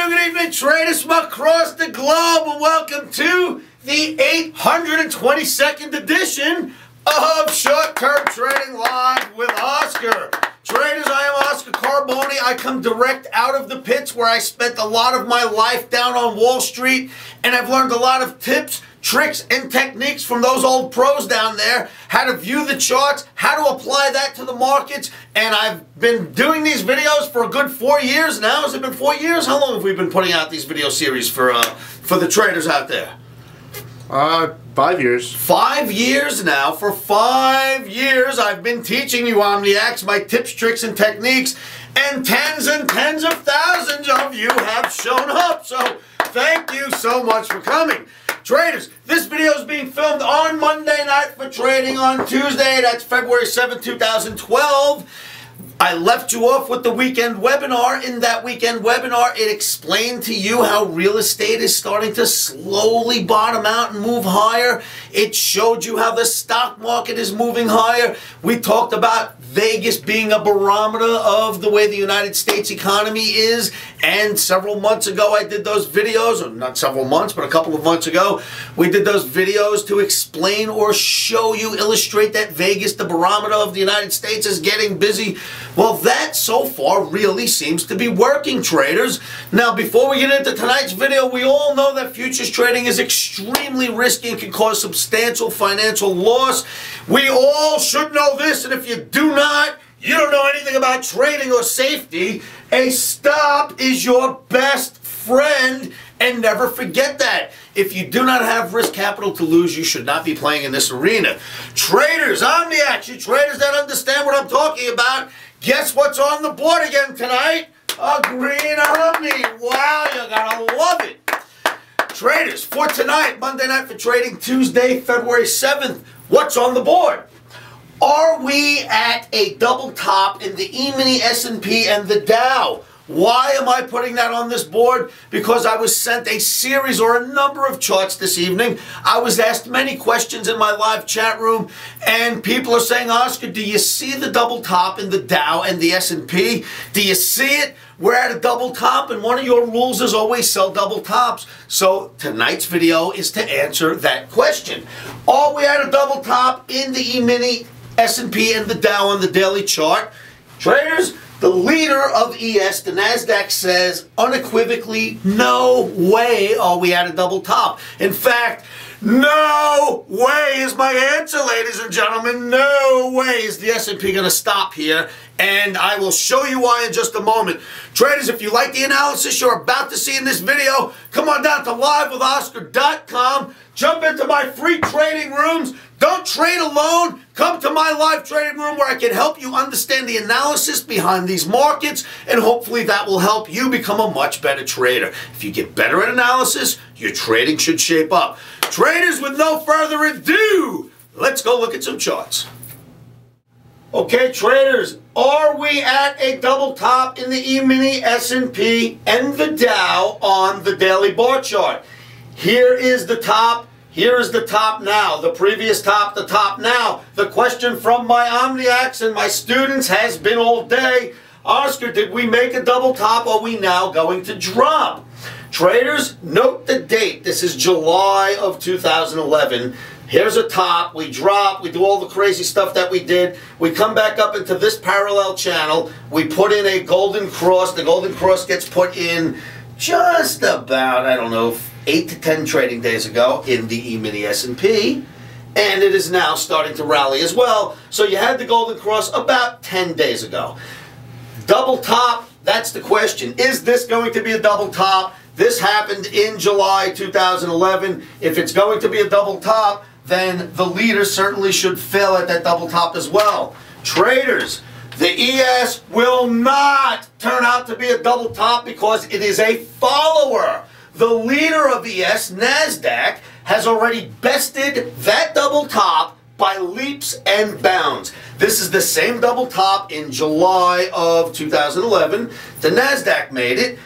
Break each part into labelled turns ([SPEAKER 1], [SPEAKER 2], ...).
[SPEAKER 1] good evening, traders from across the globe, and welcome to the 822nd edition of Short-Term Trading Live with Oscar. Traders, I am Oscar Carboni. I come direct out of the pits where I spent a lot of my life down on Wall Street, and I've learned a lot of tips, tricks, and techniques from those old pros down there, how to view the charts, how to apply that to the markets, and I've been doing these videos for a good 4 years now. Has it been 4 years? How long have we been putting out these video series for the traders out there?
[SPEAKER 2] 5 years.
[SPEAKER 1] 5 years now. For 5 years, I've been teaching you Omniacs, my tips, tricks, and techniques, and tens of thousands of you have shown up. So thank you so much for coming. Traders, this video is being filmed on Monday night for trading on Tuesday. That's February 7th, 2012. I left you off with the weekend webinar. In that weekend webinar, it explained to you how real estate is starting to slowly bottom out and move higher. It showed you how the stock market is moving higher. We talked about Vegas being a barometer of the way the United States economy is. And several months ago, I did those videos, or not several months, but a couple of months ago, we did those videos to explain or show you, illustrate that Vegas, the barometer of the United States, is getting busy. Well, that so far really seems to be working, traders. Now, before we get into tonight's video, we all know that futures trading is extremely risky and can cause substantial financial loss. We all should know this, and if you do not, you don't know anything about trading or safety. A stop is your best friend, and never forget that. If you do not have risk capital to lose, you should not be playing in this arena. Traders, Omniacs, you traders that understand what I'm talking about, guess what's on the board again tonight? A green OMNI. Wow, you gotta love it. Traders, for tonight, Monday night for trading, Tuesday, February 7th, what's on the board? Are we at a double top in the emini, S&P, and the Dow? Why am I putting that on this board? Because I was sent a series or a number of charts this evening. I was asked many questions in my live chat room, and people are saying, Oscar, do you see the double top in the Dow and the S&P? Do you see it? We're at a double top, and one of your rules is always sell double tops. So tonight's video is to answer that question. Are we at a double top in the emini, S&P, and the Dow on the daily chart? Traders, the leader of ES, the Nasdaq, says unequivocally, no way are we at a double top. In fact, no way is my answer, ladies and gentlemen. No way is the S&P going to stop here, and I will show you why in just a moment. Traders, if you like the analysis you're about to see in this video, come on down to livewithoscar.com. Jump into my free trading rooms. Don't trade alone. Come to my live trading room where I can help you understand the analysis behind these markets, and hopefully that will help you become a much better trader. If you get better at analysis, your trading should shape up. Traders, with no further ado, let's go look at some charts. Okay, traders, are we at a double top in the E-mini, S&P, and the Dow on the daily bar chart? Here is the top. Here is the top now. The previous top, the top now. The question from my Omniacs and my students has been all day, Oscar, did we make a double top? Are we now going to drop? Traders, note the date. This is July of 2011. Here's a top. We drop. We do all the crazy stuff that we did. We come back up into this parallel channel. We put in a golden cross. The golden cross gets put in just about, I don't know, 8 to 10 trading days ago in the E-mini S&P, and it is now starting to rally as well. So you had the golden cross about 10 days ago. Double top, that's the question. Is this going to be a double top? This happened in July 2011. If it's going to be a double top, then the leader certainly should fail at that double top as well. Traders, the ES will not turn out to be a double top because it is a follower. The leader of ES, Nasdaq, has already bested that double top by leaps and bounds. This is the same double top in July of 2011. The Nasdaq made it.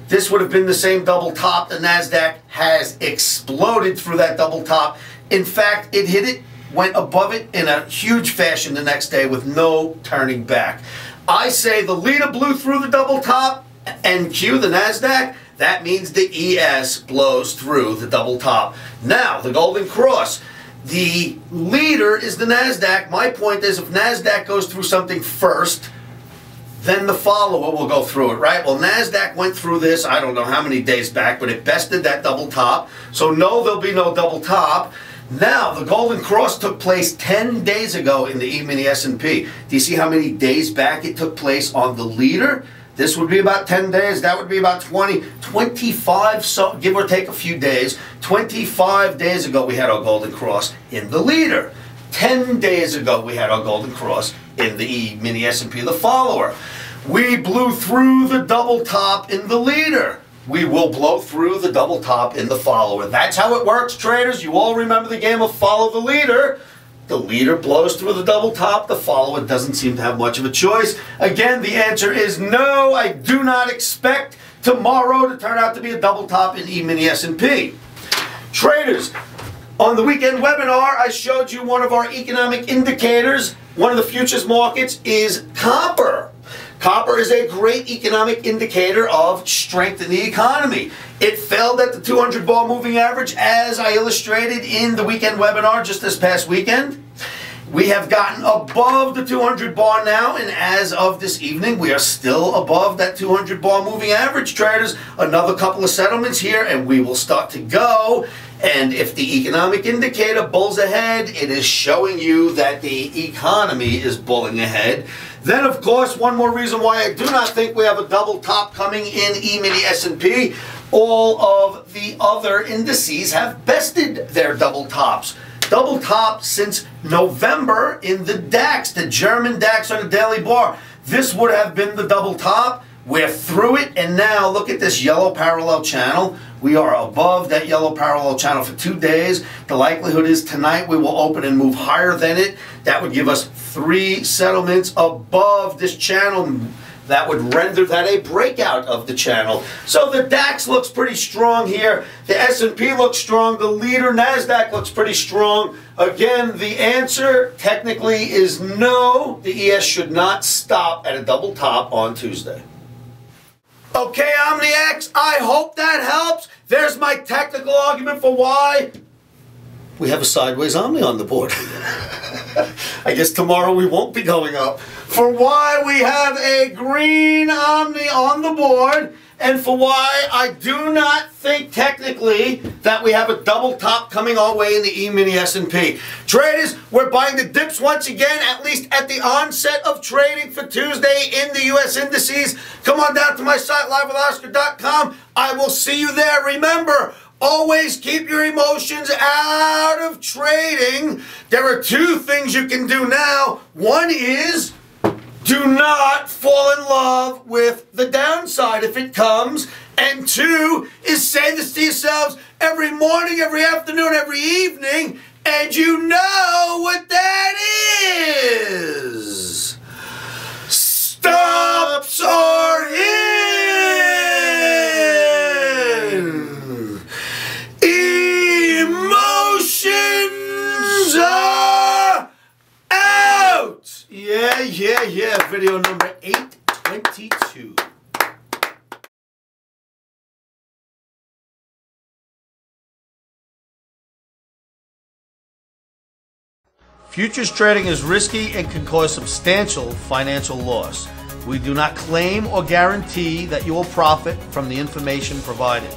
[SPEAKER 1] This would have been the same double top. The Nasdaq has exploded through that double top. In fact, it hit it, went above it in a huge fashion the next day with no turning back. I say the leader blew through the double top, and Q, the Nasdaq, That means the ES blows through the double top. Now, the golden cross. The leader is the Nasdaq. My point is, if Nasdaq goes through something first, then the follower will go through it, right? Well, Nasdaq went through this, I don't know how many days back, but it bested that double top. So no, there'll be no double top. Now, the golden cross took place 10 days ago in the E-mini S&P. Do you see how many days back it took place on the leader? This would be about 10 days. That would be about 25, so give or take a few days. 25 days ago, we had our golden cross in the leader. 10 days ago, we had our golden cross in the E-mini S&P, the follower. We blew through the double top in the leader. We will blow through the double top in the follower. That's how it works, traders. You all remember the game of follow the leader. The leader blows through the double top. The follower doesn't seem to have much of a choice. Again, the answer is no. I do not expect tomorrow to turn out to be a double top in E-mini S&P. Traders, on the weekend webinar, I showed you one of our economic indicators. One of the futures markets is copper. Copper is a great economic indicator of strength in the economy. It failed at the 200 bar moving average, as I illustrated in the weekend webinar just this past weekend. We have gotten above the 200 bar now, and as of this evening, we are still above that 200 bar moving average, traders. Another couple of settlements here, and we will start to go. And if the economic indicator bulls ahead, it is showing you that the economy is bulling ahead. Then, of course, one more reason why I do not think we have a double top coming in E-mini S&P. All of the other indices have bested their double tops. Double top since November in the DAX, the German DAX on the daily bar. This would have been the double top. We're through it, and now look at this yellow parallel channel. We are above that yellow parallel channel for 2 days. The likelihood is tonight we will open and move higher than it. That would give us 3 settlements above this channel. That would render that a breakout of the channel. So the DAX looks pretty strong here. The S&P looks strong. The leader Nasdaq looks pretty strong. Again, the answer technically is no. The ES should not stop at a double top on Tuesday. Okay, OMNIX, I hope that helps. There's my technical argument for why we have a sideways Omni on the board. I guess tomorrow we won't be going up. For why we have a green Omni on the board, and for why I do not think technically that we have a double top coming our way in the E-mini S&P. Traders, we're buying the dips once again, at least at the onset of trading for Tuesday in the U.S. indices. Come on down to my site, livewithoscar.com. I will see you there. Remember, always keep your emotions out of trading. There are 2 things you can do now. One is, do not fall in love with the downside if it comes. And 2 is say this to yourselves every morning, every afternoon, every evening, and you know what that is. Stops are in. Emotions are out. Yeah. Video number 822. Futures trading is risky and can cause substantial financial loss. We do not claim or guarantee that you will profit from the information provided.